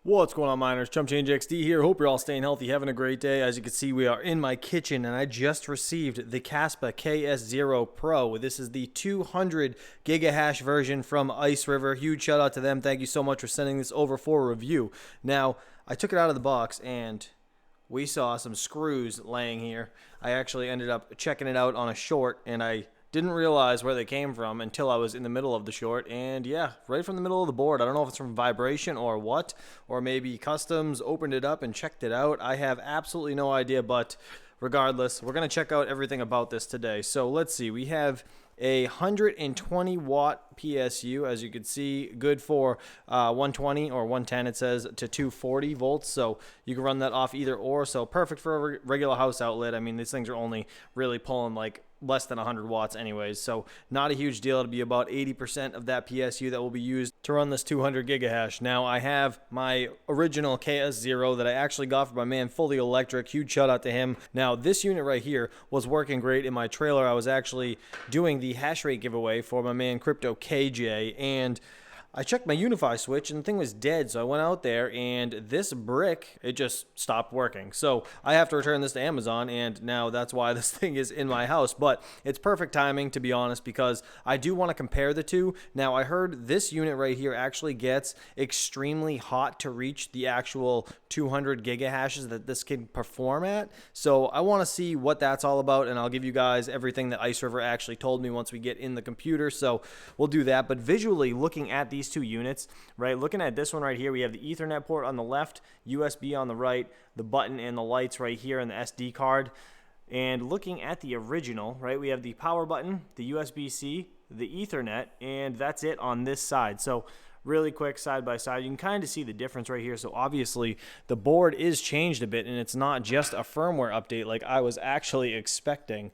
What's going on, miners? Chump Change XD here. Hope you're all staying healthy, having a great day. As you can see, we are in my kitchen, and I just received the Kaspa KS0 Pro. This is the 200 gigahash version from IceRiver. Huge shout out to them. Thank you so much for sending this over for review. Now, I took it out of the box, and we saw some screws laying here. I actually ended up checking it out on a short, and I didn't realize where they came from until I was in the middle of the short, and yeah, right from the middle of the board. I don't know if it's from vibration or what, or maybe customs opened it up and checked it out. I have absolutely no idea, but regardless, we're going to check out everything about this today. So let's see, we have a 120 watt PSU, as you can see, good for 120 or 110, it says, to 240 volts. So you can run that off either or. So perfect for a regular house outlet. I mean, these things are only really pulling like less than 100 watts anyways, so not a huge deal. It'll be about 80% of that PSU that will be used to run this 200 gigahash. Now, I have my original KS0 that I actually got from my man Fully Electric. Huge shout out to him. Now, this unit right here was working great in my trailer. I was actually doing the hash rate giveaway for my man Crypto KJ, and I checked my Unify switch and the thing was dead, so I went out there and this brick, it just stopped working. So I have to return this to Amazon, and now that's why this thing is in my house. But it's perfect timing, to be honest, because I do want to compare the two. Now, I heard this unit right here actually gets extremely hot to reach the actual 200 gigahashes that this can perform at. So I want to see what that's all about, and I'll give you guys everything that IceRiver actually told me once we get in the computer. So we'll do that. But visually, looking at these two units, right, looking at this one right here, we have the Ethernet port on the left, USB on the right, the button and the lights right here, and the SD card. And looking at the original, right, we have the power button, the USB-C, the Ethernet, and that's it on this side. So really quick side by side, you can kind of see the difference right here. So obviously the board is changed a bit, and it's not just a firmware update like I was actually expecting.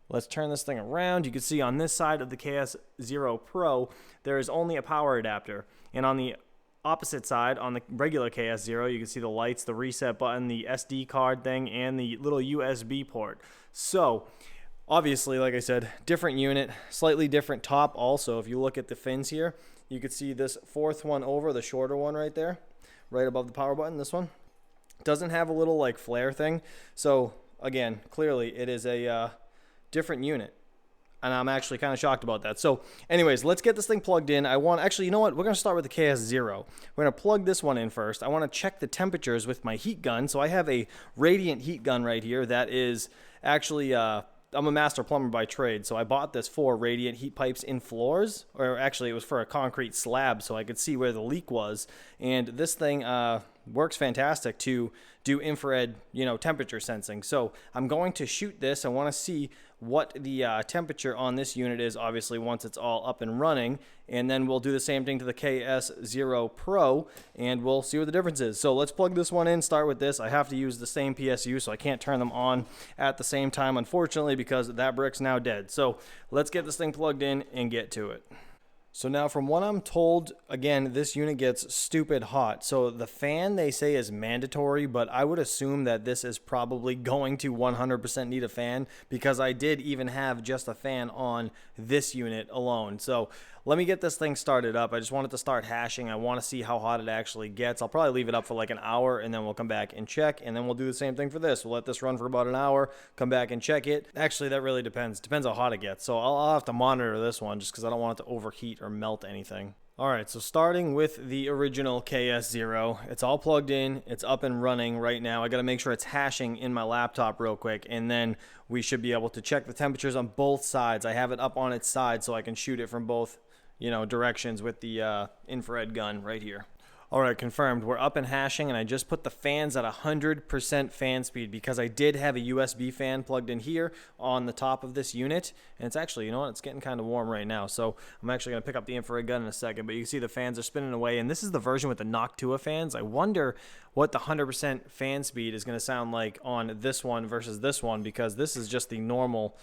Let's turn this thing around. You can see on this side of the KS0 Pro, there is only a power adapter. And on the opposite side, on the regular KS0, you can see the lights, the reset button, the SD card thing, and the little USB port. So obviously, like I said, different unit, slightly different top also. If you look at the fins here, you can see this fourth one over, the shorter one right there, right above the power button. This one doesn't have a little like flare thing. So again, clearly it is a different unit, and I'm actually kind of shocked about that. So anyways, let's get this thing plugged in. Actually, you know what, we're going to start with the KS0. We're going to plug this one in first. I want to check the temperatures with my heat gun. So I have a Radiant heat gun right here that is actually I'm a master plumber by trade, so I bought this for Radiant heat pipes in floors, or actually it was for a concrete slab so I could see where the leak was. And this thing works fantastic to do infrared, temperature sensing. So I'm going to shoot this. I want to see what the temperature on this unit is, obviously, once it's all up and running. And then we'll do the same thing to the KS0 Pro, and we'll see what the difference is. So let's plug this one in, start with this. I have to use the same PSU, so I can't turn them on at the same time, unfortunately, because that brick's now dead. So let's get this thing plugged in and get to it. So now, from what I'm told, again, this unit gets stupid hot. So the fan, they say, is mandatory, but I would assume that this is probably going to 100% need a fan, because I did even have just a fan on this unit alone. So let me get this thing started up. I just want it to start hashing. I want to see how hot it actually gets. I'll probably leave it up for like an hour, and then we'll come back and check, and then we'll do the same thing for this. We'll let this run for about an hour, come back and check it. Actually, that really depends. Depends how hot it gets. So I'll have to monitor this one just because I don't want it to overheat or melt anything. All right, so starting with the original KS0, it's all plugged in, it's up and running right now. I got to make sure it's hashing in my laptop real quick, and then we should be able to check the temperatures on both sides. I have it up on its side so I can shoot it from both directions with the infrared gun right here. All right, confirmed. We're up and hashing, and I just put the fans at 100% fan speed because I did have a USB fan plugged in here on the top of this unit, and it's actually, it's getting kind of warm right now, so I'm actually going to pick up the infrared gun in a second, but you can see the fans are spinning away, and this is the version with the Noctua fans. I wonder what the 100% fan speed is going to sound like on this one versus this one, because this is just the normal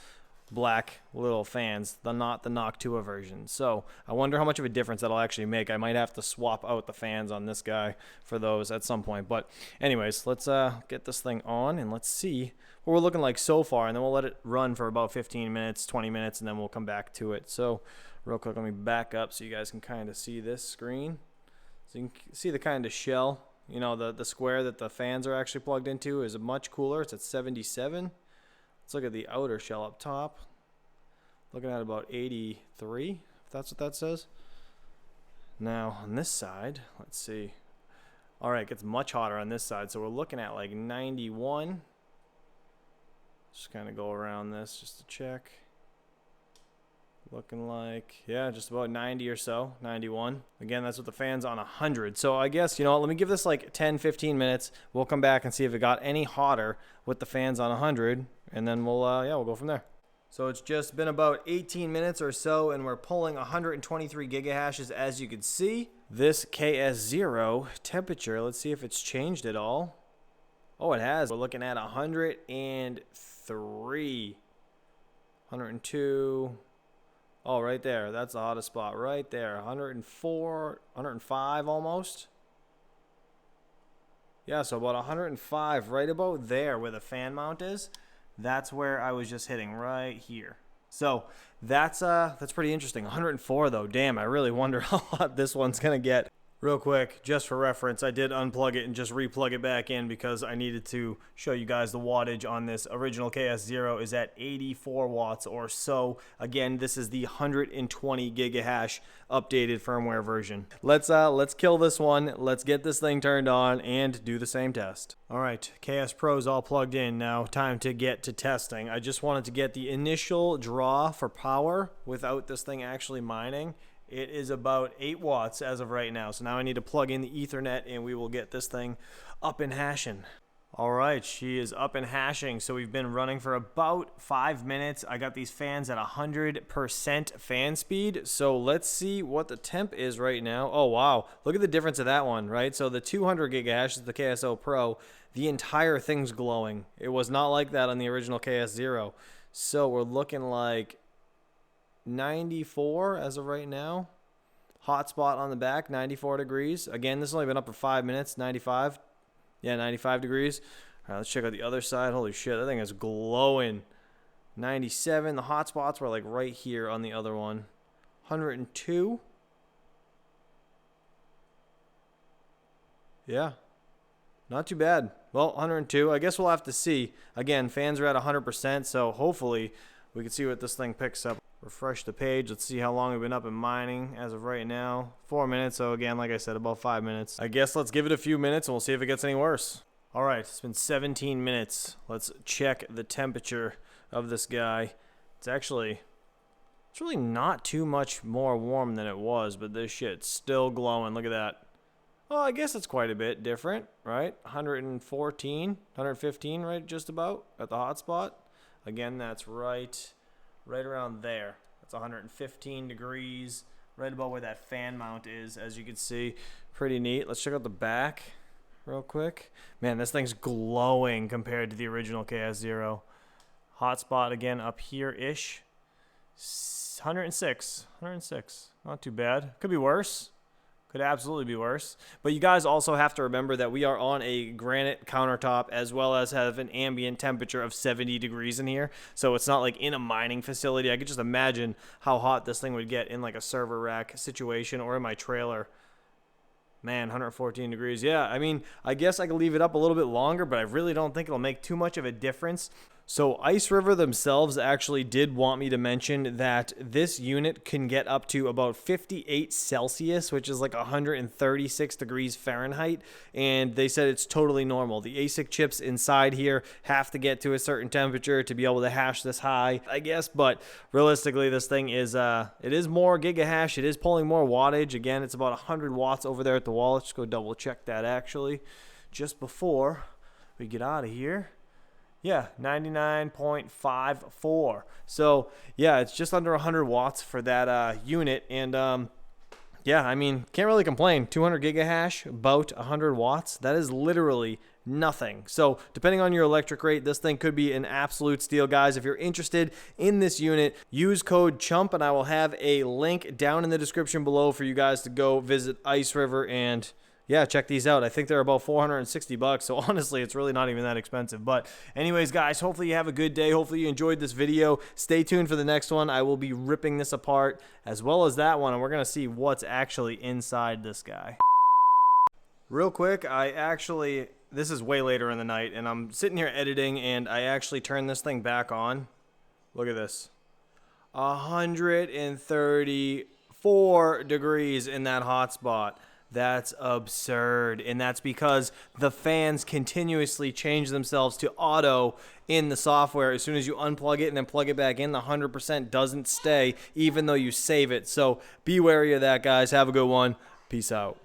black little fans, not the Noctua version. So I wonder how much of a difference that'll actually make. I might have to swap out the fans on this guy for those at some point. But anyways, let's get this thing on and let's see what we're looking like so far, and then we'll let it run for about 15 minutes, 20 minutes, and then we'll come back to it. So real quick, let me back up so you guys can kind of see this screen. So you can see the kind of shell you know, the square that the fans are actually plugged into is much cooler. It's at 77. Let's look at the outer shell up top. Looking at about 83, if that's what that says. Now on this side, let's see. All right, it gets much hotter on this side, so we're looking at like 91. Just kind of go around this just to check. Looking like, yeah, just about 90 or so, 91. Again, that's with the fans on 100. So I guess, you know, let me give this like 10, 15 minutes. We'll come back and see if it got any hotter with the fans on 100, and then we'll go from there. So it's just been about 18 minutes or so, and we're pulling 123 gigahashes, as you can see. This KS0 temperature, let's see if it's changed at all. Oh, it has. We're looking at 103, 102. Oh, right there. That's the hottest spot right there. 104, 105 almost. Yeah, so about 105 right about there where the fan mount is. That's where I was just hitting right here. So that's pretty interesting. 104 though. Damn, I really wonder how hot this one's going to get. Real quick, just for reference, I did unplug it and just replug it back in because I needed to show you guys the wattage on this original KS0 is at 84 watts or so. Again, this is the 120 gigahash updated firmware version. Let's kill this one. Let's get this thing turned on and do the same test. All right, KS Pro's all plugged in now. Time to get to testing. I just wanted to get the initial draw for power without this thing actually mining. It is about 8 watts as of right now. So now I need to plug in the Ethernet and we will get this thing up and hashing. All right, she is up and hashing. So we've been running for about 5 minutes. I got these fans at 100% fan speed. So let's see what the temp is right now. Oh, wow. Look at the difference of that one, right? So the 200 gigahash is the KS0 Pro. The entire thing's glowing. It was not like that on the original KS0. So we're looking like 94 as of right now. Hotspot on the back, 94 degrees. Again, this has only been up for 5 minutes. 95. Yeah, 95 degrees. All right, let's check out the other side. Holy shit, that thing is glowing. 97. The hotspots were like right here on the other one. 102. Yeah, not too bad. Well, 102. I guess we'll have to see. Again, fans are at 100%, so hopefully we can see what this thing picks up. Refresh the page. Let's see how long we've been up and mining as of right now. 4 minutes. So again, like I said, about 5 minutes. I guess let's give it a few minutes and we'll see if it gets any worse. All right, it's been 17 minutes. Let's check the temperature of this guy. It's really not too much more warm than it was, but this shit's still glowing. Look at that. Well, I guess it's quite a bit different, right? 114, 115, right? Just about at the hotspot. Again, that's right around there. That's 115 degrees, right about where that fan mount is, as you can see. Pretty neat. Let's check out the back real quick. Man, this thing's glowing compared to the original KS0. Hotspot again up here-ish. 106. Not too bad. Could be worse. Could absolutely be worse. But you guys also have to remember that we are on a granite countertop as well as have an ambient temperature of 70 degrees in here. So it's not like in a mining facility. I could just imagine how hot this thing would get in like a server rack situation or in my trailer. Man, 114 degrees. Yeah, I mean, I guess I could leave it up a little bit longer, but I really don't think it'll make too much of a difference. So IceRiver themselves actually did want me to mention that this unit can get up to about 58 Celsius, which is like 136 degrees Fahrenheit, and they said it's totally normal. The ASIC chips inside here have to get to a certain temperature to be able to hash this high, I guess, but realistically this thing is, it is more gigahash, it is pulling more wattage. Again, it's about 100 watts over there at the wall. Let's just go double check that actually just before we get out of here. Yeah, 99.54. So, yeah, it's just under 100 watts for that unit. And, yeah, I mean, can't really complain. 200 gigahash, about 100 watts. That is literally nothing. So, depending on your electric rate, this thing could be an absolute steal, guys. If you're interested in this unit, use code CHUMP, and I will have a link down in the description below for you guys to go visit IceRiver and yeah, check these out. I think they're about 460 bucks. So honestly, it's really not even that expensive. But anyways, guys, hopefully you have a good day. Hopefully you enjoyed this video. Stay tuned for the next one. I will be ripping this apart as well as that one. And we're going to see what's actually inside this guy. Real quick, this is way later in the night, and I'm sitting here editing, and I actually turned this thing back on. Look at this. 134 degrees in that hotspot. That's absurd. And that's because the fans continuously change themselves to auto in the software. As soon as you unplug it and then plug it back in, the 100% doesn't stay, even though you save it. So be wary of that, guys. Have a good one. Peace out.